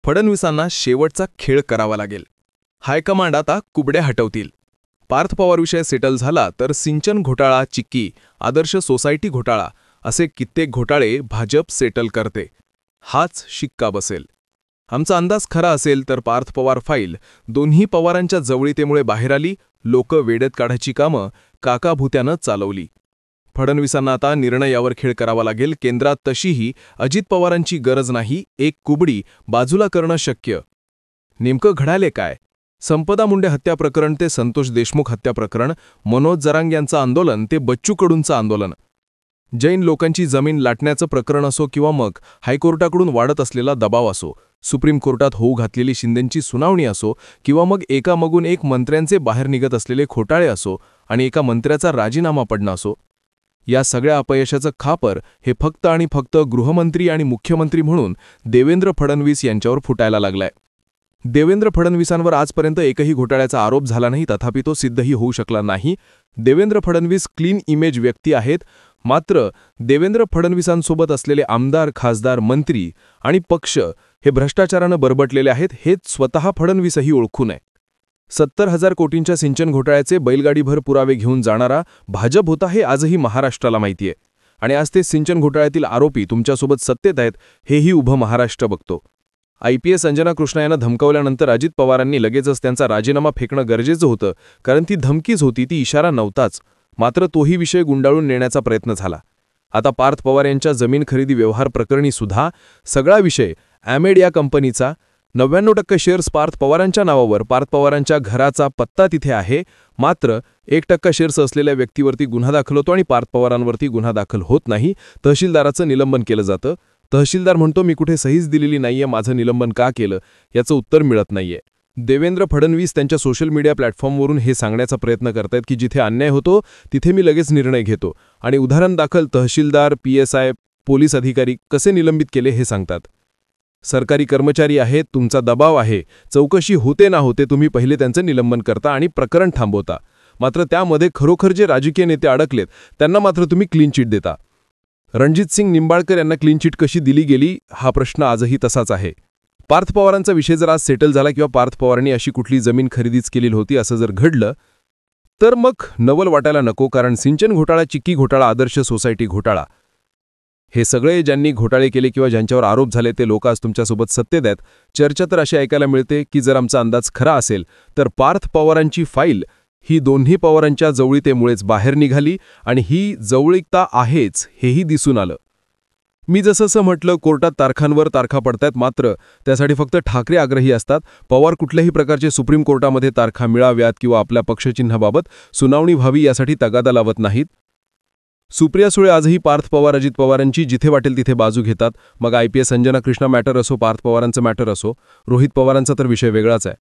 फडणवीसांना शेवटचा खेळ करावा लागेल. हायकमांड आता कुबड्या हटवतील. पार्थ पवार विषय सेटल झाला तर सिंचन घोटाळा, चिक्की, आदर्श सोसायटी घोटाळा असे कित्येक घोटाळे भाजप सेटल करते. हाच शिक्का बसेल. आमचा अंदाज खरा असेल तर पार्थ पवार फाईल दोन्ही पवारांच्या जवळीतेमुळे बाहेर आली. लोक वेड्यात काढायची कामं काकाभूत्यानं चालवली. फडणवीसांना आता निर्णय यावर खेळ करावा लागेल. केंद्रात तशीही अजित पवारांची गरज नाही. एक कुबडी बाजूला करणं शक्य. नेमकं घडाले काय? संपदा मुंडे हत्या प्रकरण ते संतोष देशमुख हत्या प्रकरण, मनोज जरांग यांचं आंदोलन ते बच्चू कडूंचं आंदोलन, जैन लोकांची जमीन लाटण्याचं प्रकरण असो किंवा मग हायकोर्टाकडून वाढत असलेला दबाव असो, सुप्रीम कोर्टात होऊ घातलेली शिंदेंची सुनावणी असो किंवा मग एकामागून एक मंत्र्यांचे बाहेर निघत असलेले घोटाळे असो आणि एका मंत्र्याचा राजीनामा पडणं असो, या सगळ्या अपयशाचं खापर हे फक्त आणि फक्त गृहमंत्री आणि मुख्यमंत्री म्हणून देवेंद्र फडणवीस यांच्यावर फुटायला लागलाय. देवेंद्र फडणवीसांवर आजपर्यंत एकही घोटाळ्याचा आरोप झाला नाही, तथापि तो सिद्धही होऊ शकला नाही. देवेंद्र फडणवीस क्लीन इमेज व्यक्ती आहेत. मात्र देवेंद्र फडणवीसांसोबत असलेले आमदार, खासदार, मंत्री आणि पक्ष हे भ्रष्टाचारानं बरबटलेले आहेत, हेच स्वतः फडणवीसही ओळखून आहे. 70,000 कोटींच्या सिंचन घोटाळ्याचे बैलगाडीभर पुरावे घेऊन जाणारा भाजप होता हे आजही महाराष्ट्राला माहितीये. आणि आज ते सिंचन घोटाळ्यातील आरोपी तुमच्यासोबत सत्तेत आहेत हेही उभं महाराष्ट्र बघतो. IPS अंजना कृष्णा यांना धमकावल्यानंतर अजित पवारांनी लगेचच त्यांचा राजीनामा फेकणं गरजेचं होतं, कारण ती धमकीच होती, ती इशारा नव्हताच. मात्र तोही विषय गुंडाळून नेण्याचा प्रयत्न झाला. आता पार्थ पवार यांच्या जमीन खरेदी व्यवहार प्रकरणी सुद्धा सगळा विषय ॲमेड या कंपनीचा, 99% शेअर्स पार्थ पवारांच्या नावावर, पार्थ पवारांच्या घराचा पत्ता तिथे आहे. मात्र 1% शेअर्स असलेल्या व्यक्तीवरती गुन्हा दाखल होतो आणि पार्थ पवारांवरती गुन्हा दाखल होत नाही. तहसीलदाराचं निलंबन केलं जातं. तहसीलदार म्हणतो मी कुठे सहीच दिलेली नाहीये, माझं निलंबन का केलं याचं उत्तर मिळत नाहीये. देवेंद्र फडणवीस त्यांच्या सोशल मीडिया प्लॅटफॉर्मवरून हे सांगण्याचा प्रयत्न करतायत की जिथे अन्याय होतो तिथे मी लगेच निर्णय घेतो आणि उदाहरण दाखल तहसीलदार, PSI, पोलीस अधिकारी कसे निलंबित केले हे सांगतात. सरकारी कर्मचारी आहेत, तुमचा दबाव आहे, चौकशी होते ना होते तुम्ही पहिले त्यांचं निलंबन करता आणि प्रकरण थांबवता. मात्र त्यामध्ये खरोखर जे राजकीय नेते अडकलेत त्यांना मात्र तुम्ही क्लीन चिट देता. रणजितसिंग निंबाळकर यांना क्लीन चिट कशी दिली गेली हा प्रश्न आजही तसाच आहे. पार्थ पवारांचा विषय जर आज सेटल झाला किंवा पार्थ पवारांनी अशी कुठली जमीन खरेदीच केलेली होती असं जर घडलं तर मग नवल वाटायला नको, कारण सिंचन घोटाळा, चिक्की घोटाळा, आदर्श सोसायटी घोटाळा हे सगळे ज्यांनी घोटाळे केले किंवा ज्यांच्यावर आरोप झाले ते लोक आज तुमच्यासोबत सत्तेत आहेत. चर्चा तर अशी ऐकायला मिळते की जर आमचा अंदाज खरा असेल तर पार्थ पवारांची फाईल ही दोन्ही पवारांच्या जवळीतेमुळेच बाहेर निघाली आणि ही जवळीकता आहेच हेही दिसून आलं. मी जसं म्हटलं, कोर्टात तारखांवर तारखा पडतायत, मात्र त्यासाठी फक्त ठाकरे आग्रही असतात. पवार कुठल्याही प्रकारचे सुप्रीम कोर्टामध्ये तारखा मिळाव्यात किंवा आपल्या पक्षचिन्हाबाबत सुनावणी व्हावी यासाठी तगादा लावत नाहीत. सुप्रिया सुळे आजही पार्थ पवार, अजित पवारांची जिथे वाटेल तिथे बाजू घेतात. मग IPS अंजना कृष्णा मॅटर असो, पार्थ पवारांचं मॅटर असो, रोहित पवारांचा तर विषय वेगळाच आहे.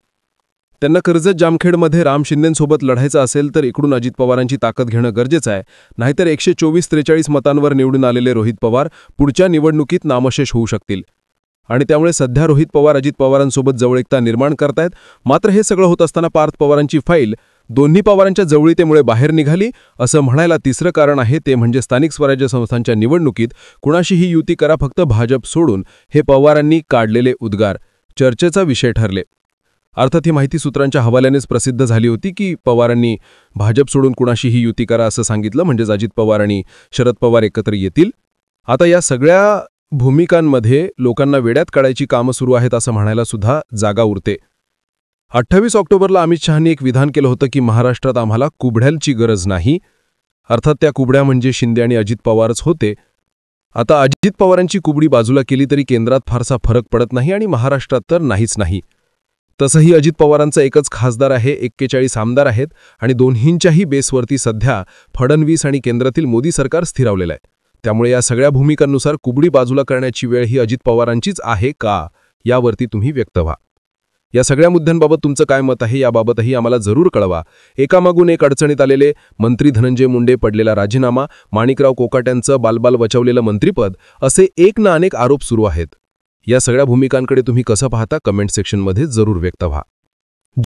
त्यांना कर्जत जामखेडमध्ये राम शिंदेंसोबत लढायचं असेल तर इकडून अजित पवारांची ताकद घेणं गरजेचं आहे. नाहीतर 124-43 मतांवर निवडून आलेले रोहित पवार पुढच्या निवडणुकीत नामशेष होऊ शकतील. आणि त्यामुळे सध्या रोहित पवार अजित पवारांसोबत जवळीकता निर्माण करतायत. मात्र हे सगळं होत असताना पार्थ पवारांची फाईल दोन्ही पवारांच्या जवळीतेमुळे बाहेर निघाली असं म्हणायला तिसरं कारण आहे, ते म्हणजे स्थानिक स्वराज्य संस्थांच्या निवडणुकीत कुणाशीही युती करा, फक्त भाजप सोडून, हे पवारांनी काढलेले उद्गार चर्चेचा विषय ठरले. अर्थात ही माहिती सूत्रांच्या हवाल्यानेच प्रसिद्ध झाली होती की पवारांनी भाजप सोडून कुणाशीही युती करा असं सांगितलं, म्हणजेच अजित पवार आणि शरद पवार एकत्र येतील. आता या सगळ्या भूमिकांमध्ये लोकांना वेड्यात काढायची कामं सुरू आहेत असं म्हणायला सुद्धा जागा उरते. 28 ऑक्टोबरला अमित शहांनी एक विधान केलं होतं की महाराष्ट्रात आम्हाला कुबड्यांची गरज नाही. अर्थात त्या कुबड्या म्हणजे शिंदे आणि अजित पवारच होते. आता अजित पवारांची कुबडी बाजूला केली तरी केंद्रात फारसा फरक पडत नाही आणि महाराष्ट्रात तर नाहीच नाही. तसंही अजित पवारांचा एकच खासदार आहे, 41 आमदार आहेत आणि दोन्हींच्याही बेसवरती सध्या फडणवीस आणि केंद्रातील मोदी सरकार स्थिरावलेलं आहे. त्यामुळे या सगळ्या भूमिकांनुसार कुबडी बाजूला करण्याची वेळ ही अजित पवारांचीच आहे का, यावरती तुम्ही व्यक्त व्हा. या सगळ्या मुद्द्यांबाबत तुमचं काय मत आहे याबाबतही आम्हाला जरूर कळवा. एकामागून एक अडचणीत आलेले मंत्री धनंजय मुंडे, पडलेला राजीनामा, माणिकराव कोकाट्यांचं बालबाल बचावलेलं मंत्रिपद, असे एक ना अनेक आरोप सुरू आहेत. या सगळ्या भूमिकांकडे तुम्ही कसं पाहता कमेंट सेक्शनमध्ये जरूर व्यक्त व्हा.